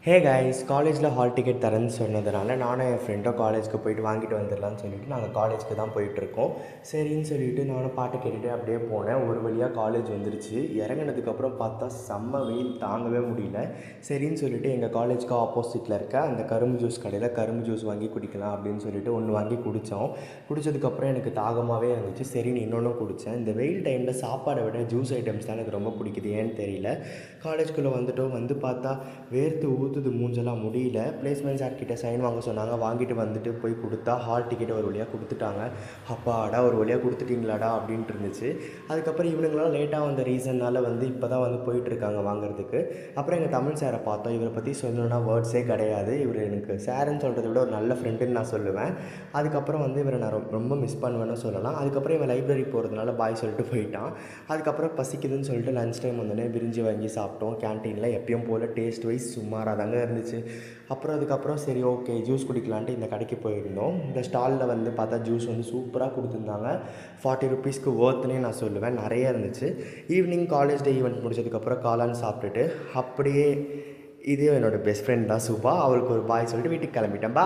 Hey guys, காலேஜில் hall ticket தரேன்னு சொன்னதுனால நானும் என் ஃப்ரெண்டும் காலேஜுக்கு போயிட்டு வாங்கிட்டு வந்துடலான்னு சொல்லிட்டு நாங்கள் காலேஜுக்கு தான் போயிட்டுருக்கோம். சரின்னு சொல்லிட்டு நானும் பாட்டு கேட்டுகிட்டே அப்படியே போனேன். ஒரு வழியாக காலேஜ் வந்துருச்சு. இறங்குனதுக்கப்புறம் பார்த்தா செம்ம வெயில் தாங்கவே முடியல. சரின்னு சொல்லிட்டு எங்கள் காலேஜுக்கு ஆப்போசிட்டில் இருக்க அந்த கரும்பு ஜூஸ் கடையில் கரும்பு ஜூஸ் வாங்கி குடிக்கலாம் அப்படின்னு சொல்லிட்டு ஒன்று வாங்கி குடித்தோம். குடித்ததுக்கப்புறம் எனக்கு தாகமாகவே இருந்துச்சு. சரின்னு இன்னொன்றும் குடித்தேன். இந்த வெயில் டைமில் சாப்பாடை விட ஜூஸ் ஐட்டம்ஸ் தான் எனக்கு ரொம்ப பிடிக்குது, ஏன்னு தெரியல. காலேஜுக்குள்ளே வந்துட்டோம். வந்து பார்த்தா வேர்த்து ஊற்றுது, மூஞ்செல்லாம் முடியல. பிளேஸ்மெண்ட் சார் கிட்டே சைன் வாங்க சொன்னாங்க. வாங்கிட்டு வந்துட்டு போய் கொடுத்தா ஹால் டிக்கெட் ஒரு வழியாக கொடுத்துட்டாங்க. அப்பாடா, ஒரு வழியாக கொடுத்துட்டிங்களாடா அப்படின்ட்டு இருந்துச்சு. அதுக்கப்புறம் இவனுங்களாம் லேட்டாக வந்த ரீசன்னால் இப்போ தான் போயிட்டுருக்காங்க வாங்குறதுக்கு. அப்புறம் எங்கள் தமிழ் சாரை பார்த்தோம். இவரை பற்றி சொல்லணுன்னா வேர்ட்ஸே கிடையாது. இவர் எனக்கு சாருன்னு சொல்கிறத விட ஒரு நல்ல ஃப்ரெண்டுன்னு நான் சொல்லுவேன். அதுக்கப்புறம் இவரை நான் ரொம்ப மிஸ் பண்ணுவேன்னு சொல்லலாம். அதுக்கப்புறம் இவன் லைப்ரரி போகிறதுனால பாய் சொல்லிட்டு போயிட்டான். அதுக்கப்புறம் பசிக்குதுன்னு சொல்லிட்டு லன்ச் டைம் வந்தோடனே பிரிஞ்சி வாங்கி சாப்பிட்டோம். கேன்டீனில் எப்பயும் போல் டேஸ்ட் வைஸ் சுமாராக தாங்க இருந்துச்சு. அதுக்கப்புறம் சரி ஓகே ஜூஸ் குடிக்கலான்ட்டு இந்த கடைக்கு போயிருந்தோம். இந்த ஸ்டாலில் பார்த்தா ஜூஸ் சூப்பராக கொடுத்துருந்தாங்க. 40 ருபீஸ்க்கு ஒர்த்துனே நான் சொல்லுவேன். நிறைய இருந்துச்சு. ஈவினிங் காலேஜ் டே ஈவெண்ட் முடிச்சதுக்கப்புறம் காளான் சாப்பிட்டுட்டு அப்படியே, இதே என்னோடய பெஸ்ட் ஃப்ரெண்ட் தான் சுபா. அவளுக்கு ஒரு பாய் சொல்லிட்டு வீட்டுக்கு கிளம்பிட்டேன். பாய்.